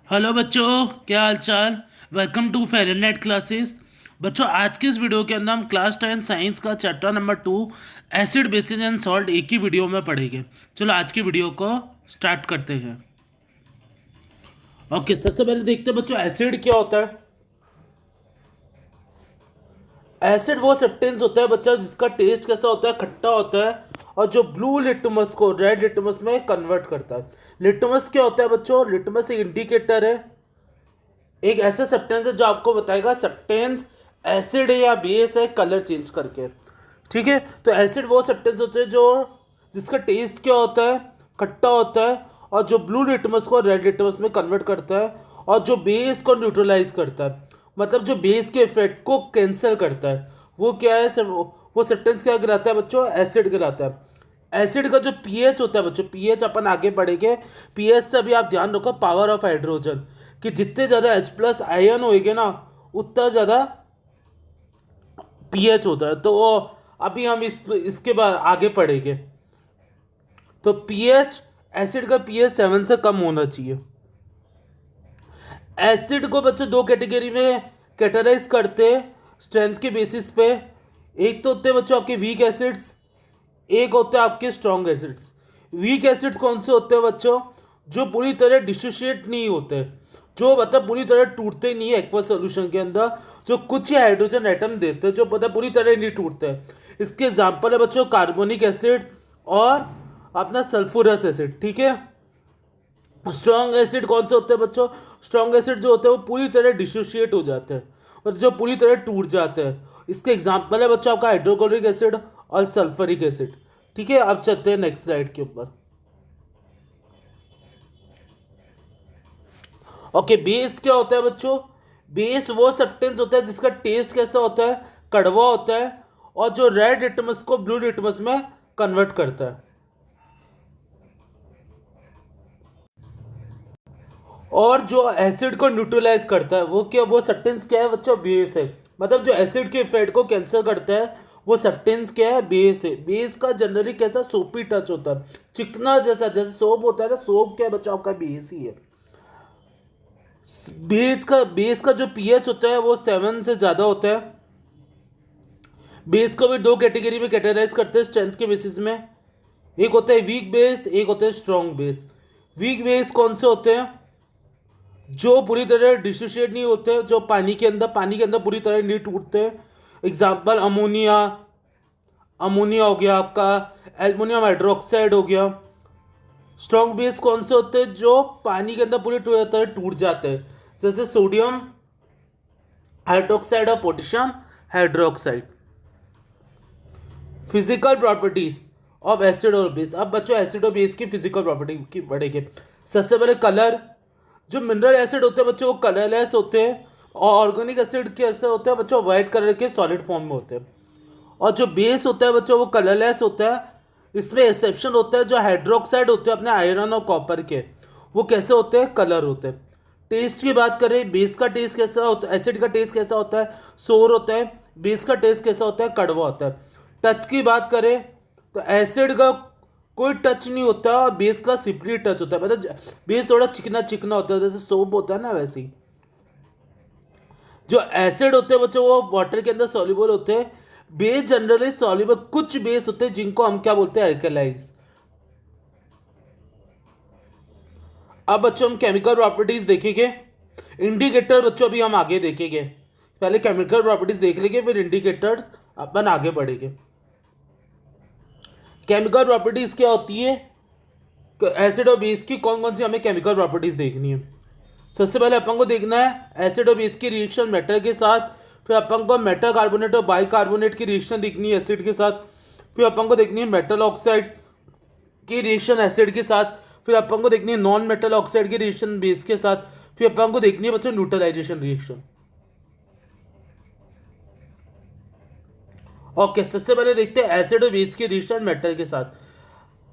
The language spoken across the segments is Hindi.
हेलो बच्चों, क्या हाल चाल। Welcome to Ferenet classes. बच्चों, आज के इस वीडियो के अंदर हम क्लास 10 साइंस का chapter number 2 acid bases and salt एक ही वीडियो में पढ़ेंगे। चलो आज की वीडियो को स्टार्ट करते हैं। ओके, सबसे पहले देखते हैं बच्चों एसिड क्या होता है। एसिड वो सब्सटेंस होता है बच्चा जिसका टेस्ट कैसा होता है, खट्टा होता है, और जो ब्लू लिटमस को रेड लिटमस में कन्वर्ट करता है। लिटमस क्या होता है बच्चों? लिटमस एक इंडिकेटर है, एक ऐसा सब्सटेंस है जो आपको बताएगा सब्सटेंस एसिड है या बेस है कलर चेंज करके। ठीक है, तो एसिड वो सब्सटेंस होते हैं जो जिसका टेस्ट क्या होता है, खट्टा होता है, और जो ब्लू लिटमस को रेड लिटमस में कन्वर्ट करता है, और जो बेस को न्यूट्रलाइज करता है, मतलब जो बेस के इफेक्ट को कैंसिल करता है, वो क्या है सब, वो सब्सटेंस क्या कहलाता है बच्चों? एसिड कहलाता है। एसिड का जो पीएच होता है बच्चों, पीएच अपन आगे पढ़ेंगे। पीएच से अभी आप ध्यान रखो, पावर ऑफ हाइड्रोजन, कि जितने ज़्यादा H प्लस आयन होएंगे ना, उतना ज़्यादा पीएच होता है। तो वो अभी हम इसके बाद आगे पढ़ेंगे। तो पीएच, एसिड का पीएच 7 से कम होना चाहिए। एसिड को बच्चों दो कैटेगरी में कैटेगराइज करते हैं स्ट्रेंथ के बेसिस पे। एक तो होते हैं बच्चों आपके वीक एसिड्स, एक होते हैं आपके स्ट्रॉन्ग एसिड्स। वीक एसिड्स कौन से होते हैं बच्चों? जो पूरी तरह डिसोशिएट नहीं होते, जो मतलब पूरी तरह टूटते नहीं है एक्वस सॉल्यूशन के अंदर, जो कुछ ही हाइड्रोजन एटम देते हैं, जो मतलब पूरी तरह नहीं टूटते हैं। इसके एग्जाम्पल है बच्चों कार्बोनिक एसिड और अपना सल्फुरस एसिड। ठीक है। स्ट्रॉन्ग एसिड कौन से होते हैं बच्चों? स्ट्रॉन्ग एसिड जो होते हैं वो पूरी तरह डिसोशिएट हो जाते हैं, मतलब जो पूरी तरह टूट जाते हैं। इसके एग्जाम्पल है बच्चों आपका हाइड्रोक्लोरिक एसिड और सल्फरिक एसिड। ठीक है, अब चलते हैं नेक्स्ट स्लाइड के ऊपर। ओके, बेस क्या होता है बच्चों? बेस वो सब्सटेंस होता है जिसका टेस्ट कैसा होता है, कड़वा होता है, और जो रेड लिटमस को ब्लू लिटमस में कन्वर्ट करता है। और जो एसिड को न्यूट्रलाइज करता है वो क्या, वो सब्सटेंस क्या है बच्चों? बेस है। मतलब जो एसिड के इफेक्ट को कैंसिल करता है वो सब्सटेंस क्या है? बेस है। बेस का जनरली कैसा सोपी टच होता है, चिकना जैसा, जैसे सोप होता है ना, सोप क्या है बच्चों? आपका बेस ही है। बेस का जो पीएच होता है वो 7 से ज़्यादा होता है। बेस को भी दो कैटेगरी में कैटेगराइज करते हैं स्ट्रेंथ के बेसिस में। एक होता है वीक बेस, एक होता है स्ट्रॉन्ग बेस। वीक बेस कौन से होते हैं? जो पूरी तरह डिसोशिएट नहीं होते, जो पानी के अंदर पूरी तरह नहीं टूटते। एग्जाम्पल अमोनिया, अमोनिया हो गया आपका, एल्युमिनियम हाइड्रोक्साइड हो गया। स्ट्रॉन्ग बेस कौन से होते हैं? जो पानी के अंदर पूरी तरह टूट जाते हैं, जैसे सोडियम हाइड्रोक्साइड और potassium hydroxide. Physical properties of acid और बेस। अब बच्चों एसिड और बेस की फिजिकल प्रॉपर्टी की पढ़ेंगे। सबसे पहले कलर। जो मिनरल एसिड होते हैं बच्चों वो कलरलेस होते हैं, और ऑर्गेनिक एसिड कैसे होते हैं बच्चों? वाइट कलर के सॉलिड फॉर्म में होते हैं। और जो बेस होता है बच्चों वो कलरलेस होता है। इसमें एक्सेप्शन होता है जो हाइड्रोक्साइड होते हैं अपने आयरन और कॉपर के, वो कैसे होते हैं? कलर होते हैं। टेस्ट की बात करें, बेस का टेस्ट कैसा होता है, एसिड का टेस्ट कैसा होता है? सोर होता है। बेस का टेस्ट कैसा होता है? कड़वा होता है। टच की बात करें तो एसिड का कोई टच नहीं होता और बेस का सिपरी टच होता है, मतलब बेस थोड़ा चिकना चिकना होता है, जैसे सोप होता है ना वैसे ही। जो एसिड होते हैं बच्चों वो वाटर के अंदर सॉल्युबल होते हैं। बेस जनरली सॉल्युबल, कुछ बेस होते हैं जिनको हम क्या बोलते हैं? एल्कलाइज। अब बच्चों हम केमिकल प्रॉपर्टीज देखेंगे। इंडिकेटर बच्चों अभी हम आगे देखेंगे, पहले केमिकल प्रॉपर्टीज देख लेंगे, फिर इंडिकेटर अपन आगे बढ़ेंगे। केमिकल प्रॉपर्टीज क्या होती है? एसिड और बेस की कौन कौन सी हमें केमिकल प्रॉपर्टीज देखनी है। सबसे पहले अपन को देखना है एसिड और बेस की रिएक्शन मेटल के साथ, फिर अपन को मेटल कार्बोनेट और बाइकार्बोनेट की रिएक्शन देखनी है एसिड के साथ, फिर अपन को देखनी है मेटल ऑक्साइड की रिएक्शन एसिड के साथ, फिर अपन को देखनी है नॉन मेटल ऑक्साइड की रिएक्शन बेस के साथ, फिर अपन को देखनी है बच्चों न्यूट्रलाइजेशन रिएक्शन। ओके, सबसे पहले देखते हैं एसिड और बेस की रिएक्शन मेटल के साथ।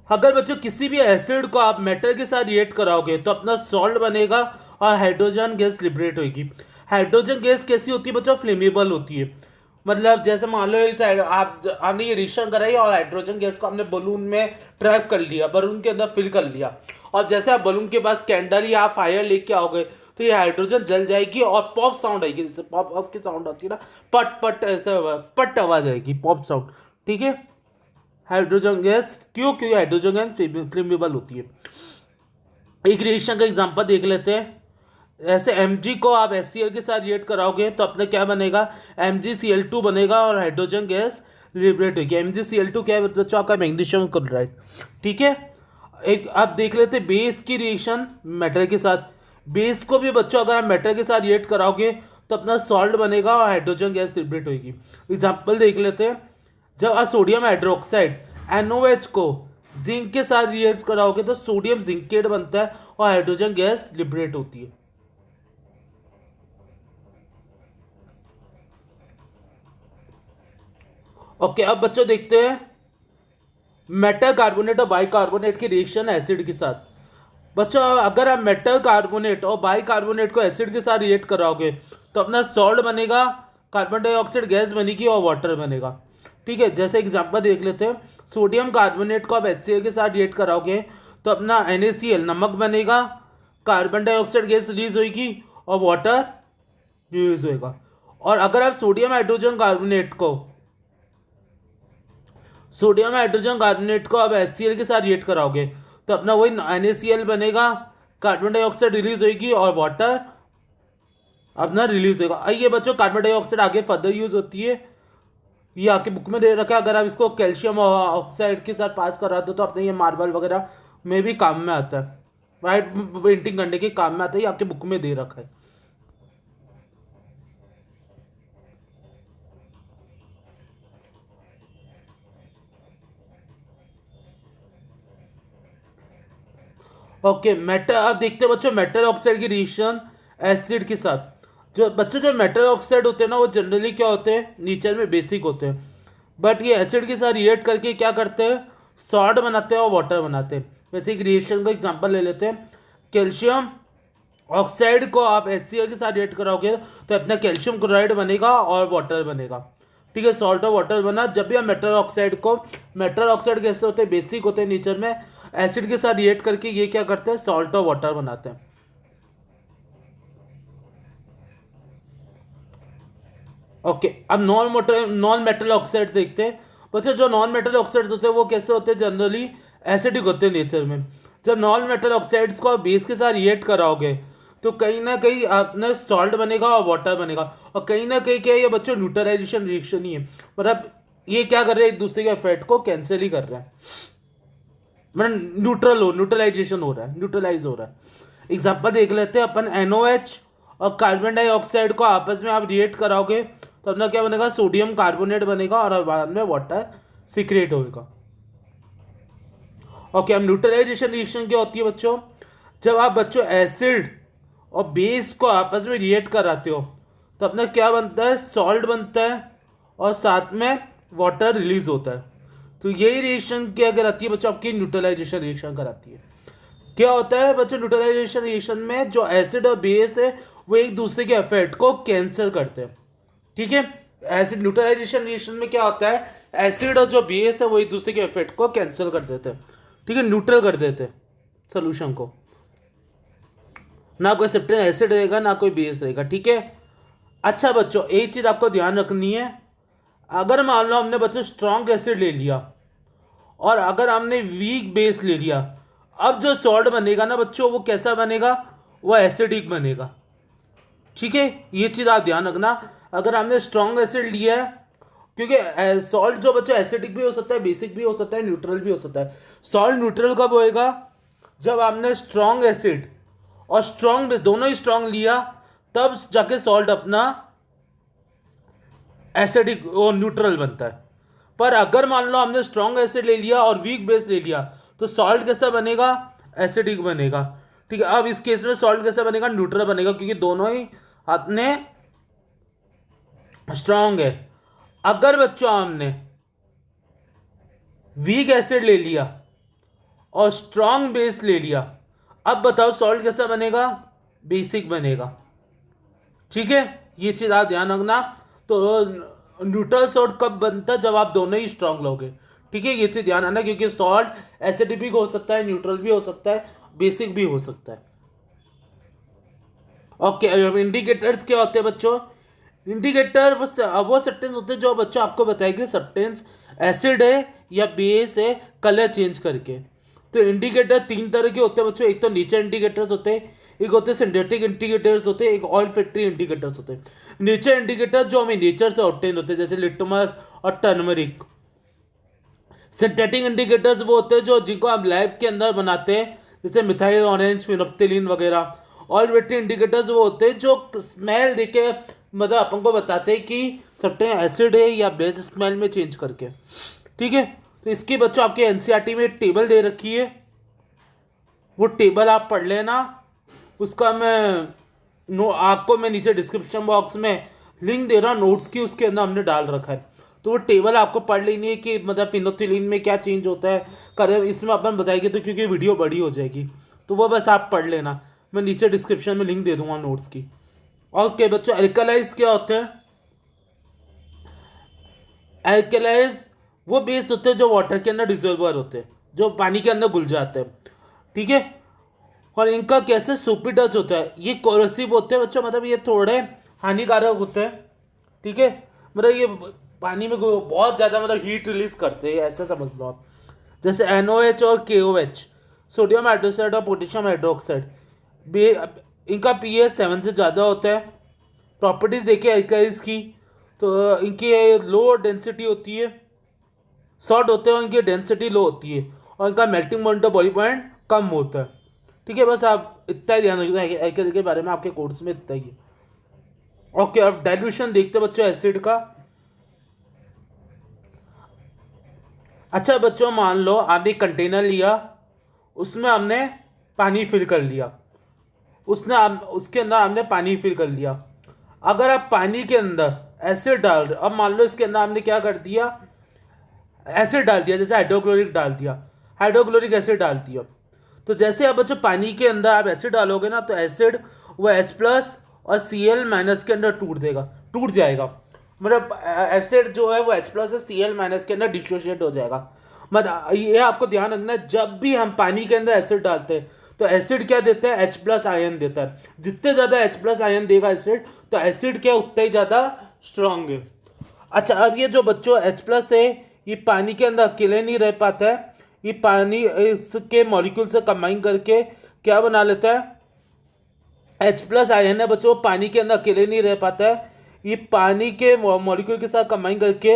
अगर बच्चों किसी भी एसिड को आप मेटल के साथ रिएक्ट कराओगे तो अपना सॉल्ट बनेगा और हाइड्रोजन गैस लिबरेट होगी। हाइड्रोजन गैस कैसी होती है बच्चों? फ्लेमेबल होती है। मतलब जैसे मान लो आपने ये रिएक्शन कराई और हाइड्रोजन गैस को आपने बलून में ट्रैप कर लिया, बलून के अंदर फिल कर लिया, और जैसे आप बलून के पास कैंडल या फायर लेके आओगे तो ये हाइड्रोजन जल जाएगी और पॉप साउंड आएगी, जैसे पॉप अप की साउंड आती है ना, पट पट ऐसा पट आवाज आएगी, पॉप साउंड। ठीक है, हाइड्रोजन गैस क्यों, क्योंकि हाइड्रोजन गैस फ्लेमेबल होती है। एक रिएक्शन का एग्जांपल देख लेते हैं। ऐसे Mg को आप HCl के साथ रिएक्ट कराओगे तो अपने क्या बनेगा, MgCl2 बनेगा और हाइड्रोजन गैस लिबरेट होगी। MgCl2 क्या है बच्चों, आपका मैग्नीशियम क्लोराइड। ठीक है, एक आप देख लेते हैं बेस की रिएक्शन मेटल के साथ। बेस को भी बच्चों अगर आप मेटल के साथ रिएक्ट कराओगे तो अपना सॉल्ट बनेगा और हाइड्रोजन गैस लिबरेट होगी। एग्जाम्पल देख लेते हैं। जब आप सोडियम हाइड्रोक्साइड NOH को जिंक के साथ रिएक्ट कराओगे तो सोडियम जिंकेट बनता है और हाइड्रोजन गैस लिबरेट होती है। ओके, अब बच्चों देखते हैं मेटल कार्बोनेट और बाइकार्बोनेट की रिएक्शन एसिड के साथ। बच्चों अगर आप मेटल कार्बोनेट और बाइकार्बोनेट को एसिड के साथ रिएक्ट कराओगे तो अपना सॉल्ट बनेगा, कार्बन डाइऑक्साइड गैस बनेगी और वाटर बनेगा। ठीक है, जैसे एग्जांपल देख लेते हैं। सोडियम कार्बोनेट को आप HCl के साथ रिएक्ट कराओगे तो अपना NaCl नमक बनेगा, कार्बन डाइऑक्साइड गैस रिलीज होगी और वाटर रिलीज होगा। और अगर आप सोडियम हाइड्रोजन कार्बोनेट को आप HCl के साथ रिएक्ट कराओगे तो अपना वही NaCl बनेगा, कार्बन डाइऑक्साइड रिलीज होगी और वाटर अपना रिलीज होगा। आइए बच्चों, कार्बन डाइऑक्साइड आगे फर्दर यूज होती है, ये आपके बुक में दे रखा है। अगर आप इसको कैल्शियम ऑक्साइड के साथ पास करा दो तो अपने ये मार्बल वगैरह में भी काम में आता है, वाइट पेंटिंग करने के काम में आता है, ये आपके बुक में दे रखा है। ओके, मेटल अब देखते हैं बच्चों मेटल ऑक्साइड की रिएक्शन एसिड के साथ। जो मेटल ऑक्साइड होते हैं ना वो जनरली क्या होते हैं, नेचर में बेसिक होते हैं, बट ये एसिड के साथ रिएक्ट करके क्या करते हैं, सॉल्ट बनाते हैं और वाटर बनाते हैं। वैसे एक रिएक्शन का एग्जांपल ले लेते हैं। कैल्शियम ऑक्साइड को आप HCl के साथ रिएक्ट कराओगे तो अपना कैल्शियम क्लोराइड बनेगा और वाटर बनेगा। ठीक है, सॉल्ट और वाटर बना। जब भी हम मेटल ऑक्साइड कैसे होते हैं, बेसिक होते हैं नेचर में, एसिड के साथ रिएक्ट करके ये क्या करते हैं, सॉल्ट और वाटर बनाते हैं। ओके, अब नॉन मेटल ऑक्साइड्स देखते हैं। बच्चों जो नॉन मेटल ऑक्साइड्स होते हैं वो कैसे होते हैं, जनरली एसिडिक होते हैं नेचर में। जब नॉन मेटल ऑक्साइड्स को आप बेस के साथ रिएक्ट कराओगे तो कहीं ना कहीं अपना सॉल्ट बनेगा और वाटर बनेगा, और कहीं ना कहीं क्या है, ये बच्चों न्यूट्रलाइजेशन रिएक्शन ही है। मतलब ये क्या कर रहे हैं, एक दूसरे के इफेक्ट को कैंसिल ही कर रहे हैं, मतलब न्यूट्रलाइजेशन हो रहा है, न्यूट्रलाइज हो रहा है। एग्जाम्पल देख लेते हैं अपन। NOH और कार्बन डाइऑक्साइड को आपस में आप रिएक्ट कराओगे तो अपना क्या बनेगा, सोडियम कार्बोनेट बनेगा और बाद में वाटर सीक्रेट होगा। ओके, अब न्यूट्रलाइजेशन रिएक्शन क्या होती है बच्चों, जब आप बच्चों एसिड और बेस को आपस में रिएक्ट कराते हो तो अपना क्या बनता है, सॉल्ट बनता है और साथ में वाटर रिलीज होता है। तो यही रिएक्शन क्या कराती है बच्चों, आपकी न्यूट्रलाइजेशन रिएक्शन कराती है। क्या होता है बच्चों, न्यूट्रलाइजेशन रिएक्शन में जो एसिड और बेस है वो एक दूसरे के इफेक्ट को कैंसिल करते हैं। ठीक है, एसिड न्यूट्रलाइजेशन रिएक्शन में क्या होता है, एसिड और जो बेस है वो एक दूसरे के इफेक्ट को कैंसिल कर देते हैं। ठीक है, न्यूट्रल कर देते हैं सोल्यूशन को, ना कोई सेप्टेन एसिड रहेगा ना कोई बेस रहेगा। ठीक है, अच्छा बच्चों एक चीज आपको ध्यान रखनी है, अगर मान लो हमने बच्चों स्ट्रॉन्ग एसिड ले लिया और अगर हमने वीक बेस ले लिया, अब जो सॉल्ट बनेगा ना बच्चों वो कैसा बनेगा, वो एसिडिक बनेगा। ठीक है, ये चीज़ आप ध्यान रखना। अगर हमने स्ट्रॉन्ग एसिड लिया है, क्योंकि सॉल्ट जो बच्चों एसिडिक भी हो सकता है, बेसिक भी हो सकता है, न्यूट्रल भी हो सकता है। सॉल्ट न्यूट्रल कब होएगा, जब आपने स्ट्रॉन्ग एसिड और स्ट्रॉन्ग दोनों ही स्ट्रॉन्ग लिया, तब जाके सॉल्ट अपना एसिडिक और न्यूट्रल बनता है। पर अगर मान लो हमने स्ट्रॉन्ग एसिड ले लिया और वीक बेस ले लिया तो सॉल्ट कैसा बनेगा, एसिडिक बनेगा। ठीक है, अब इस केस में सॉल्ट कैसा बनेगा, न्यूट्रल बनेगा, क्योंकि दोनों ही अपने स्ट्रॉन्ग है। अगर बच्चों हमने वीक एसिड ले लिया और स्ट्रॉन्ग बेस ले लिया, अब बताओ सॉल्ट कैसा बनेगा, बेसिक बनेगा। ठीक है, ये चीज आप ध्यान रखना। तो न्यूट्रल सॉल्ट कब बनता है, जब आप दोनों ही स्ट्रॉन्ग लोगे। ठीक है, ये चीज ध्यान रखना, क्योंकि सॉल्ट एसिडिक हो सकता है, न्यूट्रल भी हो सकता है, बेसिक भी हो सकता है। ओके, इंडिकेटर्स क्या होते हैं बच्चों? इंडिकेटर वो सब्सटेंस होते हैं जो बच्चों आपको बताएंगे सब्सटेंस एसिड है या बेस है कलर चेंज करके। तो इंडिकेटर तीन तरह के होते हैं बच्चों, एक तो नेचर इंडिकेटर्स होते हैं, एक होते हैं सिंथेटिक इंडिकेटर्स होते हैं, एक ऑयल फैक्ट्री इंडिकेटर्स होते हैं। नेचर इंडिकेटर जो हमें नेचर से ऑब्टेन होते हैं जैसे लिटमस और टर्मरिक। सिंथेटिक इंडिकेटर्स वो होते हैं जो जिनको आप लैब के अंदर बनाते हैं जैसे मिथाइल ऑरेंज फिनोप्थिलीन वगैरह। ऑयल फैक्ट्री इंडिकेटर्स वो होते हैं जो स्मेल देके मतलब अपन को बताते हैं कि सब्सटेंस एसिड है या बेस स्मेल में चेंज करके। ठीक है, तो इसकी बच्चों आपके एनसीईआरटी में एक टेबल दे रखी है, वो टेबल आप पढ़ लेना। उसका आपको मैं नीचे डिस्क्रिप्शन बॉक्स में लिंक दे रहा हूँ नोट्स की, उसके अंदर हमने डाल रखा है। तो वो टेबल आपको पढ़ लेनी है कि मतलब फिनोथिलीन में क्या चेंज होता है करें इसमें अपन बताएंगे, तो क्योंकि वीडियो बड़ी हो जाएगी तो वो बस आप पढ़ लेना। मैं नीचे डिस्क्रिप्शन में लिंक दे दूंगा नोट्स की। ओके बच्चों, एल्कलाइज क्या होते हैं? एल्कलाइज वो बेस होते हैं जो वाटर के अंदर डिजोल्वर होते हैं, जो पानी के अंदर घुल जाते हैं। ठीक है, और इनका कैसे सुपी टच होता है, ये कोरोसिव होते हैं बच्चों, मतलब ये थोड़े हानिकारक होते हैं। ठीक है, मतलब ये पानी में बहुत ज़्यादा मतलब हीट रिलीज करते हैं, ऐसा समझ लो आप। जैसे NOH और KOH, सोडियम हाइड्रोक्साइड और पोटेशियम हाइड्रोक्साइड, इनका pH 7 से ज़्यादा होता है। प्रॉपर्टीज़ देखिए एल्काइज की, तो इनकी लो डेंसिटी होती है, शॉर्ट होते हैं और इनकी डेंसिटी लो होती है, और इनका मेल्टिंग पॉइंट और बॉइलिंग पॉइंट कम होता है। ठीक है, बस आप इतना ही ध्यान रखना है एल्काइल के बारे में, आपके कोर्स में इतना ही है। ओके, अब डाइल्यूशन देखते हैं बच्चों एसिड का। अच्छा बच्चों, मान लो आपने कंटेनर लिया, उसमें हमने पानी फिल कर लिया, उसके अंदर हमने पानी फिल कर लिया। अगर आप पानी के अंदर एसिड डाल रहे, अब मान लो इसके अंदर हमने क्या कर दिया, एसिड डाल दिया, जैसे हाइड्रोक्लोरिक डाल दिया, हाइड्रोक्लोरिक एसिड डाल दिया। तो जैसे आप बच्चों पानी के अंदर आप एसिड डालोगे ना, तो एसिड वो H+ और Cl- के अंदर टूट जाएगा। मतलब एसिड जो है वो H+ और Cl- के अंदर डिसोशिएट हो जाएगा। मतलब ये आपको ध्यान रखना है, जब भी हम पानी के अंदर एसिड डालते हैं तो एसिड क्या देता है, H+ आयन देता है। जितने ज़्यादा H+ आयन देगा एसिड, तो एसिड क्या उतना ही ज़्यादा स्ट्रांग है। अच्छा, अब ये जो बच्चों H+ है, ये पानी के अंदर अकेले नहीं रह पाता है, ये पानी इसके मॉलिक्यूल से कंबाइन करके क्या बना लेता है, H+ आयन है बच्चों, पानी के अंदर अकेले नहीं रह पाता है, ये पानी के मॉलिक्यूल के साथ कंबाइन करके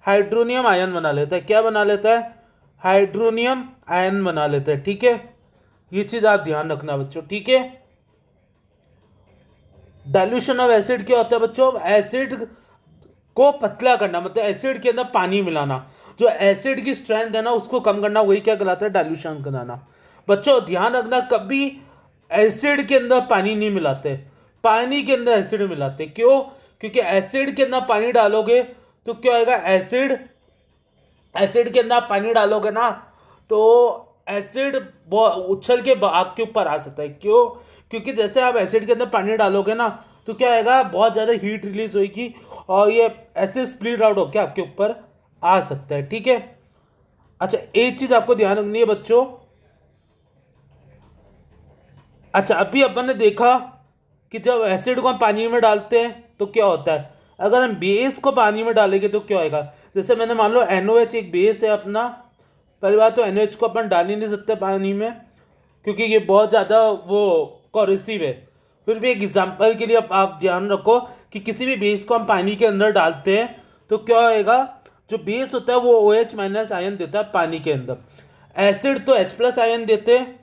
हाइड्रोनियम आयन बना लेता है। क्या बना लेता है, हाइड्रोनियम आयन बना लेता है। ठीक है, ये चीज़ आप ध्यान रखना बच्चों। ठीक है, डाइल्यूशन ऑफ एसिड क्या होता है बच्चों, एसिड को पतला करना, मतलब एसिड के अंदर पानी मिलाना, जो एसिड की स्ट्रेंथ है ना उसको कम करना, वही क्या कहलाता है, डाइल्यूशन कराना। बच्चों ध्यान रखना, कभी एसिड के अंदर पानी नहीं मिलाते, पानी के अंदर एसिड मिलाते। क्यों? क्योंकि एसिड के अंदर पानी डालोगे तो क्या होगा, एसिड एसिड के अंदर आप पानी डालोगे ना, तो एसिड उछल के आग के ऊपर आ सकता है। क्यों? क्योंकि जैसे आप एसिड के अंदर पानी डालोगे ना, तो क्या आएगा, बहुत ज़्यादा हीट रिलीज होगी और ये ऐसे स्प्लिट आउट होकर आपके ऊपर आ सकता है। ठीक है, अच्छा एक चीज़ आपको ध्यान रखनी है बच्चों। अच्छा, अभी अपन ने देखा कि जब एसिड को हम पानी में डालते हैं तो क्या होता है, अगर हम बेस को पानी में डालेंगे तो क्या होएगा। जैसे मैंने मान लो NOH एक बेस है अपना, पहली बात तो NOH को अपन डाल ही नहीं सकते पानी में क्योंकि ये बहुत ज़्यादा वो कॉरेसिव है। फिर भी एक एग्जांपल के लिए आप ध्यान रखो कि किसी भी बेस को हम पानी के अंदर डालते हैं तो क्या होएगा, जो बेस होता है वो OH- आयन देता है पानी के अंदर, एसिड तो H+ आयन देते हैं,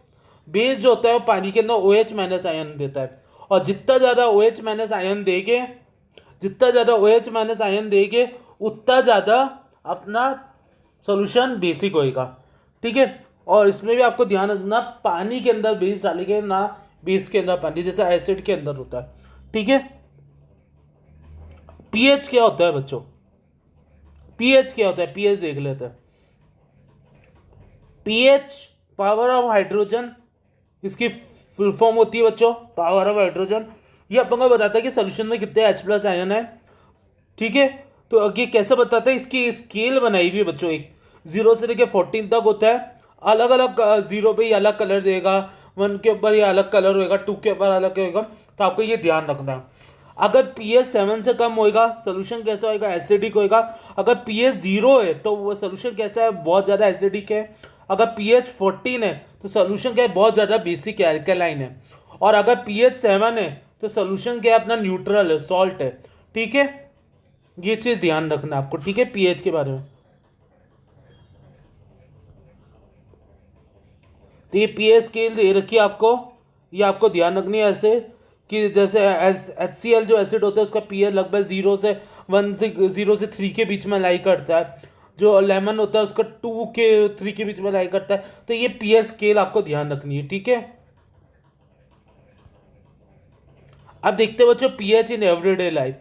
बेस जो होता है वो पानी के अंदर OH- आयन देता है। और जितना ज़्यादा OH- आयन देंगे, जितना ज़्यादा OH- आयन देंगे उतना ज़्यादा अपना सॉल्यूशन बेसिक होएगा। ठीक है, और इसमें भी आपको ध्यान रखना, पानी के अंदर बेस डालेंगे ना, बेस के अंदर पानी, जैसा एसिड के अंदर होता है। ठीक है, पीएच क्या होता है बच्चों, पीएच क्या होता है, पीएच देख लेते हैं। पीएच पावर ऑफ हाइड्रोजन, इसकी फुल फॉर्म होती है बच्चों पावर ऑफ हाइड्रोजन। ये अपन को बताता है कि सोल्यूशन में कितने H+ आयन है। ठीक है, तो ये कैसे बताता है, इसकी स्केल बनाई हुई है बच्चों, एक 0 से लेकर 14 तक होता है। अलग अलग 0 पे ही अलग कलर देगा, 1 के ऊपर ये अलग कलर होएगा, 2 के ऊपर अलग होएगा, तो आपको ये ध्यान रखना है। अगर pH 7 से कम होएगा सोल्यूशन कैसा होएगा, एसिडिक होएगा। अगर pH 0 है तो वो सोल्यूशन कैसा है, बहुत ज़्यादा एसिडिक है। अगर pH 14 है तो सोल्यूशन क्या है, बहुत ज़्यादा बेसिक है, एल्केलाइन है। और अगर pH 7 है तो सोल्यूशन क्या है, अपना न्यूट्रल है, सॉल्ट है। ठीक है, ये चीज़ ध्यान रखना आपको, ठीक है, pH के बारे में। तो ये pH स्केल दे रखी है आपको, ये आपको ध्यान रखनी है ऐसे कि जैसे HCl जो एसिड होता है उसका pH लगभग 0 से 3 के बीच में लाई करता है। जो लेमन होता है उसका 2 के 3 के बीच में लाई करता है। तो ये pH स्केल आपको ध्यान रखनी है, ठीक है। अब देखते हैं बच्चों pH इन एवरीडे लाइफ।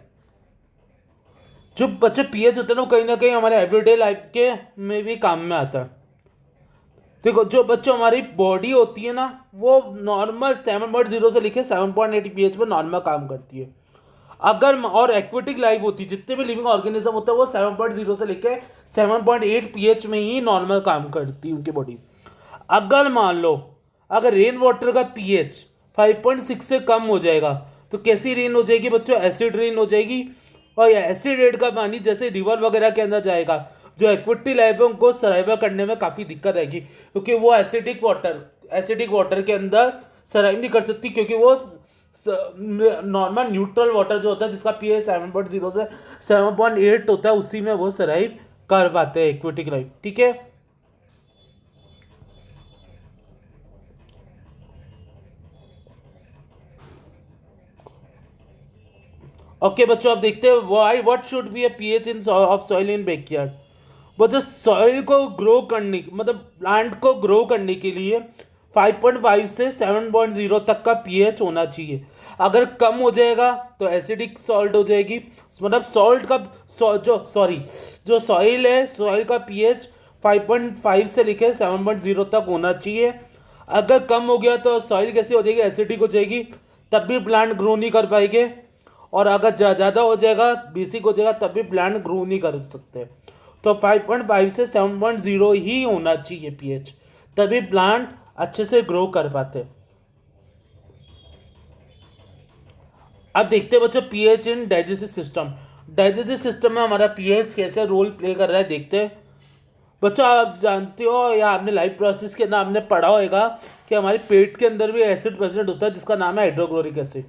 जो बच्चों pH होता है ना, कहीं ना कहीं हमारे एवरीडे लाइफ के में भी काम में आता है। देखो जो बच्चों हमारी बॉडी होती है ना, वो नॉर्मल 7.0 से लेके 7.8 pH में नॉर्मल काम करती है। अगर और एक्वेटिक लाइफ होती है, जितने भी लिविंग ऑर्गेनिज्म होता है वो 7.0 से लेके 7.8 pH में ही नॉर्मल काम करती है उनकी बॉडी। अगर मान लो अगर रेन वाटर का pH 5.6 से कम हो जाएगा तो कैसी रेन हो जाएगी बच्चों, एसिड रेन हो जाएगी। और ये एसिड रेन का पानी जैसे रिवर वगैरह के अंदर जाएगा, जो एक्वेटिक लाइफ है उनको सर्वाइव करने में काफ़ी दिक्कत आएगी, क्योंकि वो एसिडिक वाटर के अंदर सर्वाइव नहीं कर सकती, क्योंकि वो नॉर्मल न्यूट्रल वाटर जो होता है जिसका pH 7.0 से 7.8 होता है, उसी में वो सर्वाइव कर पाते हैं एक्वेटिक लाइफ, ठीक है। ओके बच्चों, आप देखते हैं why what should be A pH in of soil in backyard. बच्चों सॉइल को ग्रो करने मतलब प्लांट को ग्रो करने के लिए 5.5 से 7.0 तक का pH होना चाहिए। अगर कम हो जाएगा तो एसिडिक सॉल्ट हो जाएगी, मतलब सॉल्ट का जो सॉइल है, सॉइल का pH 5.5 से लेकर 7.0 तक होना चाहिए। अगर कम हो गया तो सॉइल कैसी हो जाएगी, एसिडिक हो जाएगी, तब भी प्लांट ग्रो नहीं कर पाएंगे। और अगर ज़्यादा हो जाएगा, बेसिक हो जाएगा, तब भी प्लांट ग्रो नहीं कर सकते। तो 5.5 से 7.0 ही होना चाहिए pH, तभी प्लांट अच्छे से ग्रो कर पाते। अब देखते हैं बच्चों pH इन डाइजेस्टिव सिस्टम। डाइजेस्टिव सिस्टम में हमारा pH कैसे रोल प्ले कर रहा है देखते हैं। बच्चों आप जानते हो या आपने लाइफ प्रोसेस के अंदर आपने पढ़ा होगा कि हमारे पेट के अंदर भी एसिड प्रेजेंट होता है जिसका नाम है हाइड्रोक्लोरिक एसिड।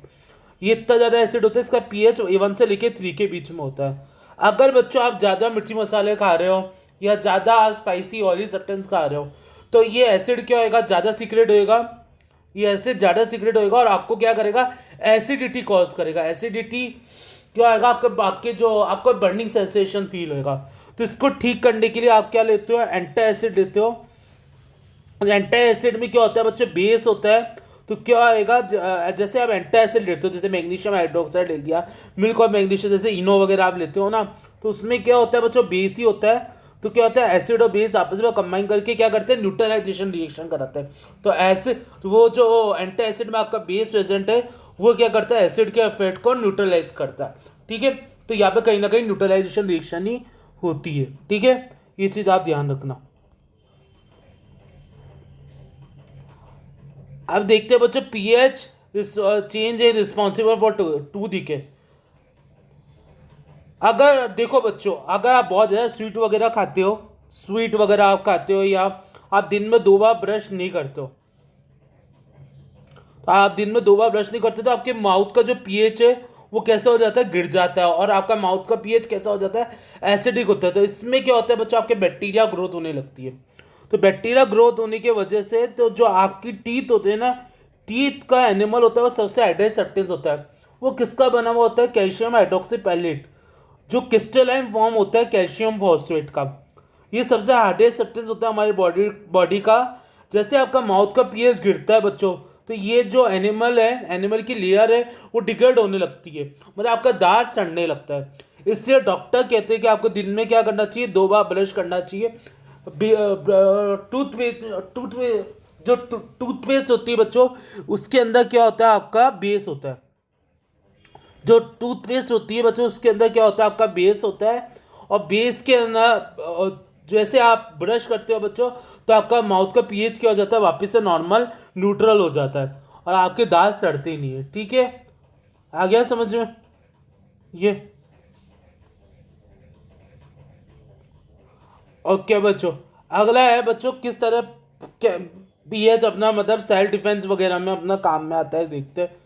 ये इतना ज़्यादा एसिड होता है, इसका pH 1 से लेके 3 के बीच में होता है। अगर बच्चों आप ज़्यादा मिर्ची मसाले खा रहे हो या ज़्यादा आप स्पाइसी ऑयली सब्सटेंस खा रहे हो तो ये एसिड क्या होएगा, ज़्यादा सीक्रेट होएगा। ये एसिड ज़्यादा सीक्रेट होएगा और आपको क्या करेगा, एसिडिटी कॉज करेगा। एसिडिटी क्या होएगा, आपके जो आपको बर्निंग सेंसेशन फील होएगा। तो इसको ठीक करने के लिए आप क्या लेते हो, एंटी एसिड लेते हो। एंटी एसिड में क्या होता है बच्चों, बेस होता है। तो क्या आएगा, जैसे आप एंटी एसिड लेते हो, जैसे मैग्नीशियम हाइड्रोक्साइड ले लिया, मिल्क और मैग्नीशियम जैसे इनो वगैरह आप लेते हो ना, तो उसमें क्या होता है बच्चों, बेस ही होता है। तो क्या होता है, एसिड और बेस आपस में कंबाइन करके क्या करते हैं, न्यूट्रलाइजेशन रिएक्शन कराते हैं। तो एसिड, वो जो एंटी एसिड में आपका बेस प्रेजेंट है वो क्या करता है, एसिड के इफेक्ट को न्यूट्रलाइज करता है, ठीक है। तो यहाँ पे कहीं ना कहीं न्यूट्रलाइजेशन रिएक्शन ही होती है, ठीक है। ये चीज़ आप ध्यान रखना। अब देखते हैं बच्चों pH चेंज है रिस्पॉन्सिबल फॉर टू दिखे। अगर देखो बच्चों, अगर आप बहुत ज़्यादा स्वीट वगैरह आप खाते हो या आप दिन में 2 बार ब्रश नहीं करते हो, तो आप दिन में 2 बार ब्रश नहीं करते तो आपके माउथ का जो pH है वो कैसा हो जाता है, गिर जाता है। और आपका माउथ का pH कैसा हो जाता है, एसिडिक होता है। तो इसमें क्या होता है बच्चों, आपके बैक्टीरिया ग्रोथ होने लगती है। तो बैक्टीरिया ग्रोथ होने की वजह से तो जो आपकी टीथ होते हैं ना, टीथ का एनिमल होता है वो सबसे हाइड्रेट सब्सटेंस होता है। वो किसका बना हुआ होता है, कैल्शियम हाइड्रोक्सी पैलेट, जो क्रिस्टलाइन फॉर्म होता है कैल्शियम फॉस्फेट का। ये सबसे हार्डेस्ट सब्सटेंस होता है हमारी बॉडी का। जैसे आपका माउथ का pH गिरता है बच्चों, तो ये जो एनिमल की लेयर है वो डिग्रेड होने लगती है, मतलब आपका दांत सड़ने लगता है। इससे डॉक्टर कहते हैं कि आपको दिन में क्या करना चाहिए, 2 बार ब्रश करना चाहिए। टूथपेस्ट होती है बच्चों, उसके अंदर क्या होता है, आपका बेस होता है। जो टूथपेस्ट होती है बच्चों उसके अंदर क्या होता है, आपका बेस होता है। और बेस के अंदर जैसे आप ब्रश करते हो बच्चों तो आपका माउथ का pH क्या हो जाता है, वापस से नॉर्मल न्यूट्रल हो जाता है और आपके दांत सड़ते ही नहीं है। ठीक है, आ गया समझ में ये। ओके बच्चों, अगला है बच्चों किस तरह पीएच अपना मतलब सेल्फ डिफेंस वगैरह में अपना काम में आता है, देखते हैं।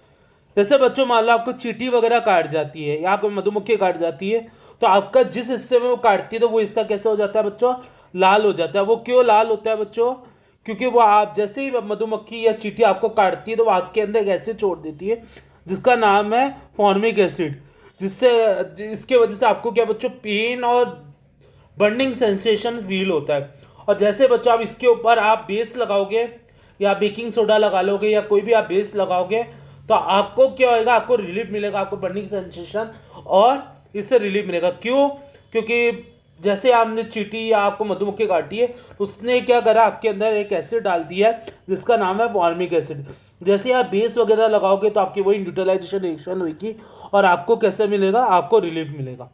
जैसे बच्चों मान लो आपको चींटी वगैरह काट जाती है या कोई मधुमक्खी काट जाती है, तो आपका जिस हिस्से में वो काटती है तो वो हिस्सा कैसे हो जाता है बच्चों, लाल हो जाता है। वो क्यों लाल होता है बच्चों, क्योंकि वो आप जैसे ही मधुमक्खी या चींटी आपको काटती है तो वो आग के अंदर एक एसिड छोड़ देती है जिसका नाम है फॉर्मिक एसिड, जिससे इसके वजह से आपको क्या बच्चों पेन और बर्निंग सेंसेशन फील होता है। और जैसे बच्चों आप इसके ऊपर आप बेस लगाओगे या बेकिंग सोडा लगा लोगे या कोई भी आप बेस लगाओगे तो आपको क्या होगा, आपको रिलीफ मिलेगा, आपको बर्निंग सेंसेशन और इससे रिलीफ मिलेगा। क्यों, क्योंकि जैसे आपने चींटी या आपको मधुमक्खी काटी है तो उसने क्या करा, आपके अंदर एक एसिड डाल दिया है जिसका नाम है फॉर्मिक एसिड। जैसे आप बेस वगैरह लगाओगे तो आपकी वही न्यूट्रलाइजेशन रिएक्शन होगी और आपको कैसे मिलेगा, आपको रिलीफ मिलेगा।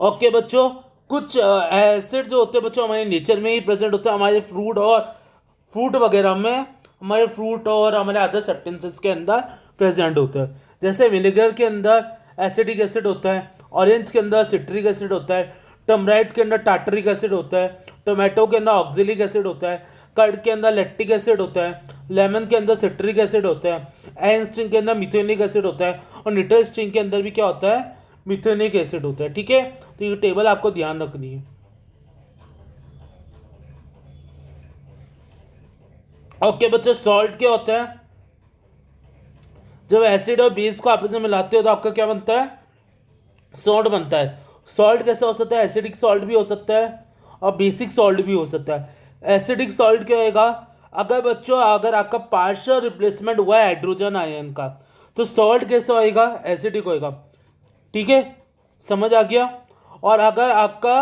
ओके बच्चों, कुछ एसिड जो होते हैं बच्चों हमारे नेचर में ही प्रेजेंट होते हैं, हमारे फ्रूट वगैरह में, हमारे फ्रूट और हमारे अदर सब्सटेंसेस के अंदर प्रेजेंट होते हैं। जैसे विनेगर के अंदर एसिडिक एसिड होता है, ऑरेंज के अंदर सिट्रिक एसिड होता है, टमराइट के अंदर टार्टरिक एसिड होता है, टोमेटो के अंदर ऑक्जेलिक एसिड होता है, कर्ड के अंदर लैक्टिक एसिड होता है, लेमन के अंदर सिट्रिक एसिड होता है, आयन स्ट्रिंग के अंदर मिथेनिक एसिड होता है और निट्रस स्ट्रिंग के अंदर भी क्या होता है, मिथेनिक एसिड होता है। ठीक है, तो ये टेबल आपको ध्यान रखनी है। ओके बच्चों, सॉल्ट क्या होता है, जब एसिड और बेस को आपस में मिलाते हो तो आपका क्या बनता है, सॉल्ट बनता है। सॉल्ट कैसे हो सकता है, एसिडिक सॉल्ट भी हो सकता है और बेसिक सॉल्ट भी हो सकता है। एसिडिक सॉल्ट क्या होगा, अगर बच्चों अगर आपका पार्शियल रिप्लेसमेंट हुआ है हाइड्रोजन आयन का तो सॉल्ट कैसे होएगा, एसिडिक होएगा। ठीक है, समझ आ गया। और अगर आपका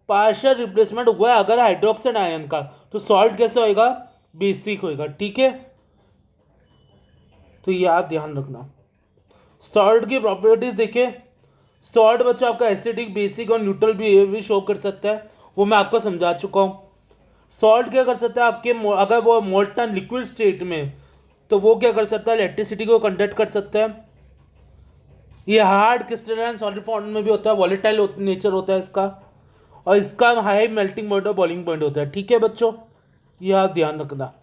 पार्शियल रिप्लेसमेंट हुआ है अगर हाइड्रोक्साइड आयन का तो सॉल्ट कैसे होएगा, बेसिक होएगा। ठीक है, तो ये आप ध्यान रखना। सॉल्ट की प्रॉपर्टीज देखिए, सॉल्ट बच्चों आपका एसिडिक, बेसिक और न्यूट्रल बिहेवियर भी शो कर सकता है, वो मैं आपको समझा चुका हूँ। सॉल्ट क्या कर सकता है आपके अगर वो मोल्टन लिक्विड स्टेट में तो वो क्या कर सकता है, इलेक्ट्रिसिटी को कंडक्ट कर सकता है। ये हार्ड क्रिस्टलाइन सॉलिड फॉर्म में भी होता है, वॉलेटाइल नेचर होता है इसका, और इसका हाई मेल्टिंग पॉइंट और बॉइलिंग पॉइंट होता है। ठीक है बच्चों, ये आप ध्यान रखना।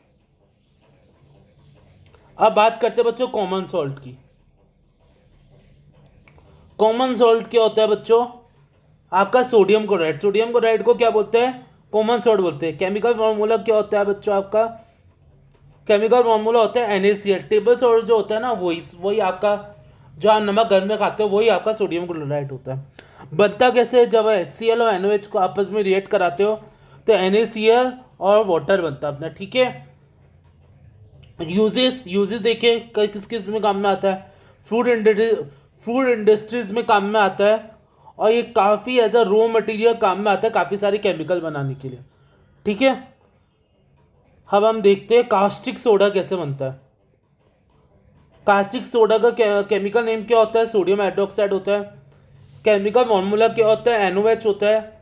अब बात करते हैं बच्चों कॉमन सॉल्ट की। कॉमन सॉल्ट क्या होता है बच्चों, आपका सोडियम क्लोराइड। सोडियम क्लोराइड को क्या बोलते हैं, कॉमन सॉल्ट बोलते हैं। केमिकल फॉर्मूला क्या होता है बच्चों, आपका केमिकल फॉर्मूला होता है NaCl। टेबल सॉल्ट जो होता है ना वही वही आपका जो आप नमक घर में खाते हो वही आपका सोडियम क्लोराइड होता है। बनता कैसे है, जब HCl और NaOH को आपस में रिएक्ट कराते हो तो NaCl और वाटर बनता है अपना। ठीक है, यूजेस देखिए किस किस में काम में आता है, फूड इंडस्ट्रीज में काम में आता है और ये काफ़ी एज अ रॉ मटेरियल काम में आता है काफ़ी सारे केमिकल बनाने के लिए। ठीक है, अब हम देखते हैं कास्टिक सोडा कैसे बनता है। कास्टिक सोडा का केमिकल नेम क्या होता है, सोडियम हाइड्रोक्साइड होता है। केमिकल फॉर्मूला क्या होता है, NOH होता है।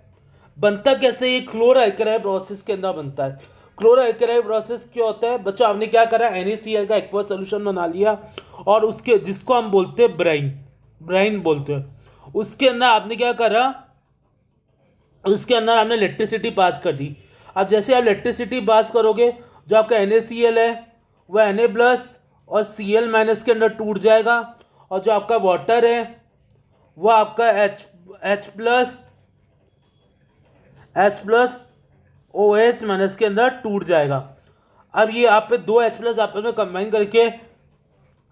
बनता कैसे, ये क्लोरआल्कली प्रोसेस के अंदर बनता है। क्लोरआल्कली प्रोसेस क्या होता है बच्चों, आपने क्या करा, NaCl का एक्वा सोल्यूशन बना लिया और उसके जिसको हम बोलते हैं ब्राइन, ब्राइन बोलते हैं, उसके अंदर आपने क्या करा, उसके अंदर आपने इलेक्ट्रिसिटी पास कर दी। अब जैसे आप इलेक्ट्रिसिटी पास करोगे जो आपका NaCl है वह Na प्लस और Cl माइनस के अंदर टूट जाएगा और जो आपका वाटर है वह आपका H प्लस OH माइनस के अंदर टूट जाएगा। अब ये आप पे दो H प्लस आपस में कंबाइन करके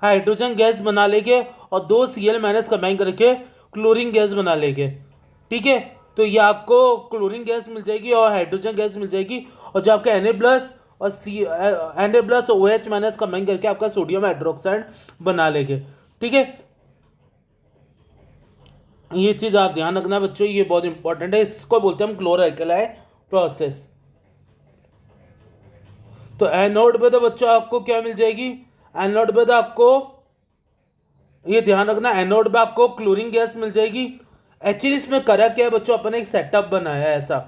हाइड्रोजन गैस बना लेंगे और दो Cl माइनस कंबाइन करके क्लोरीन गैस बना लेंगे। ठीक है, तो ये आपको क्लोरीन गैस मिल जाएगी और हाइड्रोजन गैस मिल जाएगी और जो आपका Na प्लस और Na plus OH minus combine करके आपका सोडियम हाइड्रोक्साइड बना लेंगे। ठीक है, ये चीज़ आप ध्यान रखना बच्चों, ये बहुत इंपॉर्टेंट है, इसको बोलते हैं हम क्लोरआल्कली प्रोसेस। तो एनोड पे तो बच्चों आपको क्या मिल जाएगी, एनोड पे तो आपको ये ध्यान रखना, एनोड पे आपको क्लोरीन गैस मिल जाएगी। एक्चुअली इसमें करा क्या है बच्चों, अपन ने एक सेटअप बनाया है ऐसा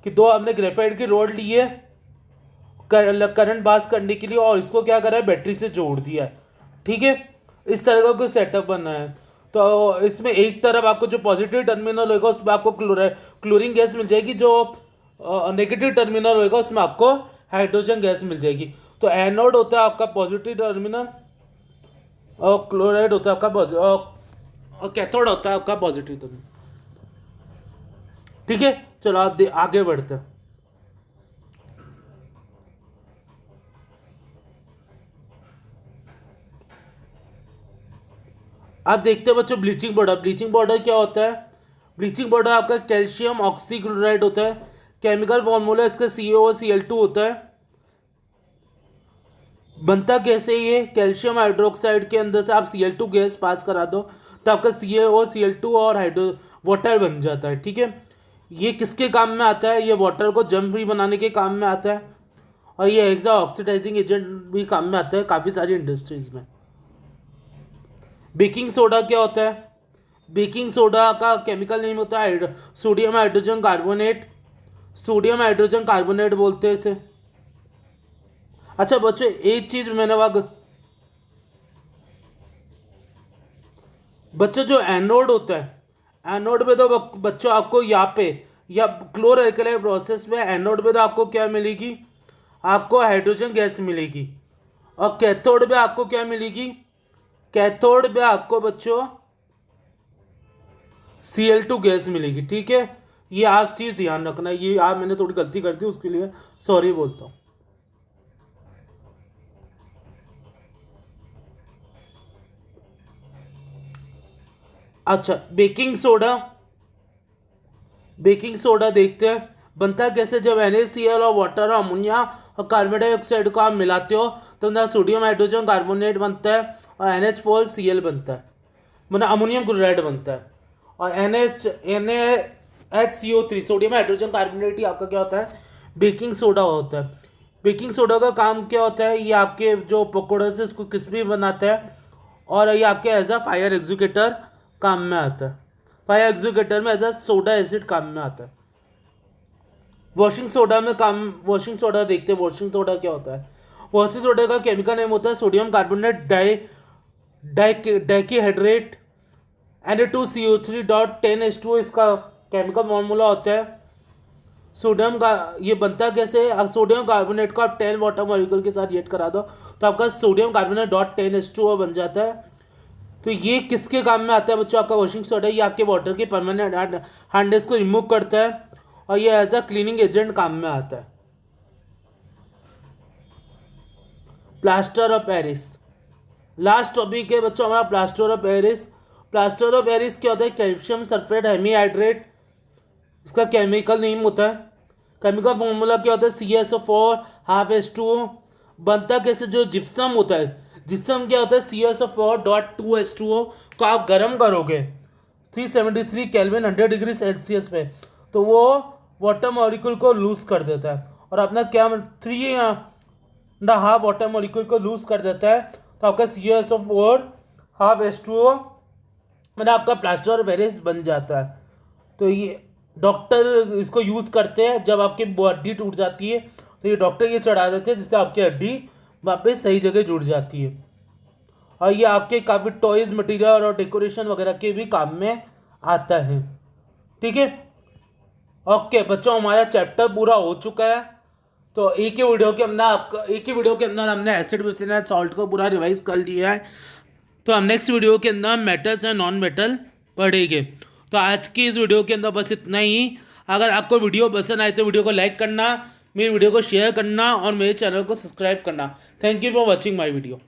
कि दो हमने ग्रेफाइट की रोड ली है, करंट पास करने के लिए, और इसको क्या करा है, बैटरी से जोड़ दिया है। ठीक है, इस तरह का कोई सेटअप बना है। तो इसमें एक तरफ आपको जो पॉजिटिव टर्मिनल होगा उसमें आपको क्लोरीन गैस मिल जाएगी, जो नेगेटिव टर्मिनल होगा उसमें आपको हाइड्रोजन गैस मिल जाएगी। तो एनोड होता है आपका पॉजिटिव टर्मिनल और क्लोराइड होता है आपका और कैथोड होता है आपका पॉजिटिव टर्मिनल। ठीक है, चलो आप आगे बढ़ते हैं। आप देखते हैं बच्चों ब्लीचिंग पाउडर। ब्लीचिंग पाउडर क्या होता है? ब्लीचिंग पाउडर आपका कैल्शियम ऑक्सीक्लोराइड होता है। केमिकल फॉर्मूला इसका CaOCl2 होता है। बनता कैसे? ये कैल्शियम हाइड्रोक्साइड के अंदर से आप Cl2 गैस पास करा दो तो आपका CaOCl2 और हाइड्रो वाटर बन जाता है। ठीक है, ये किसके काम में आता है? ये वाटर को जम फ्री बनाने के काम में आता है, और ये हेक्सा ऑक्सीडाइजिंग एजेंट भी काम में आता है काफ़ी सारी इंडस्ट्रीज में। बेकिंग सोडा क्या होता है? बेकिंग सोडा का केमिकल नेम होता है sodium hydrogen carbonate. Sodium hydrogen carbonate बोलते हैं इसे। अच्छा बच्चों, एक चीज मैंने बच्चों जो एनोड होता है, एनोड में तो बच्चों आपको यहाँ पे या क्लोरोएल्कलाइन प्रोसेस में एनोड में तो आपको क्या मिलेगी? आपको हाइड्रोजन गैस मिलेगी। और कैथोड में आपको क्या मिलेगी? कैथोड में आपको बच्चों Cl2 गैस मिलेगी। ठीक है, ये आप चीज़ ध्यान रखना। ये आप मैंने थोड़ी गलती कर दी, उसके लिए सॉरी बोलता हूँ। अच्छा, बेकिंग सोडा। बेकिंग सोडा देखते हैं बनता कैसे। जब NaCl और वाटर और अमोनिया और कार्बन डाइऑक्साइड को आप मिलाते हो तो ना सोडियम हाइड्रोजन कार्बोनेट बनता है और NH4Cl बनता है, मतलब अमोनियम क्लोराइड बनता है। और NaHCO3 सोडियम हाइड्रोजन कार्बोनेट ही आपका क्या होता है? बेकिंग सोडा होता है। बेकिंग सोडा का काम क्या होता है? ये आपके जो पकौड़े से उसको क्रिस्पी बनाता है, और ये आपके एज अ फायर एग्जीक्यूटर काम में आता है। फायर एग्जीक्यूटर में एज अ सोडा एसिड काम में आता है। वॉशिंग सोडा में काम, वॉशिंग सोडा देखते हैं वॉशिंग सोडा क्या होता है। वॉशिंग सोडा का केमिकल नेम होता है सोडियम कार्बोनेट डाइकीहाइड्रेट Na2CO3.10H2 इसका केमिकल फॉर्मूला होता है। सोडियम का ये बनता कैसे? अब सोडियम कार्बोनेट को आप 10 वाटर मॉलिक्यूल के साथ रिएक्ट करा दो तो आपका सोडियम कार्बोनेट .10H2O बन जाता है। तो ये किसके काम में आता है बच्चों? आपका वॉशिंग सोडा। ये आपके वाटर के परमानेंट हार्डनेस को रिमूव करता है, और ये एज अ क्लीनिंग एजेंट काम में आता है। Plaster of Paris last topic है बच्चों हमारा, plaster of Paris. Plaster of Paris क्या होता है? कैल्शियम सल्फेट हेमीहाइड्रेट इसका केमिकल नेम होता है। केमिकल फॉर्मूला क्या होता है? CaSO4 ½ बनता कैसे? जो जिप्सम होता है, जिप्सम क्या होता है? CaSO4.2H2O को आप गर्म करोगे 373 केल्विन 100 डिग्री सेल्सियस पे, तो वो वाटर मॉलिक्यूल को लूज कर देता है, और अपना क्या 3.5 वाटर मॉलिक्यूल को लूज कर देता है। तो आपका CaSO4 ½ मतलब आपका प्लास्टर ऑफ पेरिस बन जाता है। तो ये डॉक्टर इसको यूज़ करते हैं जब आपकी हड्डी टूट जाती है, तो ये डॉक्टर ये चढ़ा देते हैं जिससे आपकी हड्डी वापस सही जगह जुड़ जाती है। और ये आपके काफ़ी टॉयज़ मटेरियल और डेकोरेशन वगैरह के भी काम में आता है। ठीक है, ओके बच्चों, हमारा चैप्टर पूरा हो चुका है। तो एक ही वीडियो के अंदर हमने एसिड बेसिस एंड सॉल्ट को पूरा रिवाइज कर लिया है। तो हम नेक्स्ट वीडियो के अंदर मेटल्स एंड नॉन मेटल पढ़ेंगे। तो आज की इस वीडियो के अंदर बस इतना ही। अगर आपको वीडियो पसंद आए तो वीडियो को लाइक करना, मेरी वीडियो को शेयर करना और मेरे चैनल को सब्सक्राइब करना। Thank you for watching my video.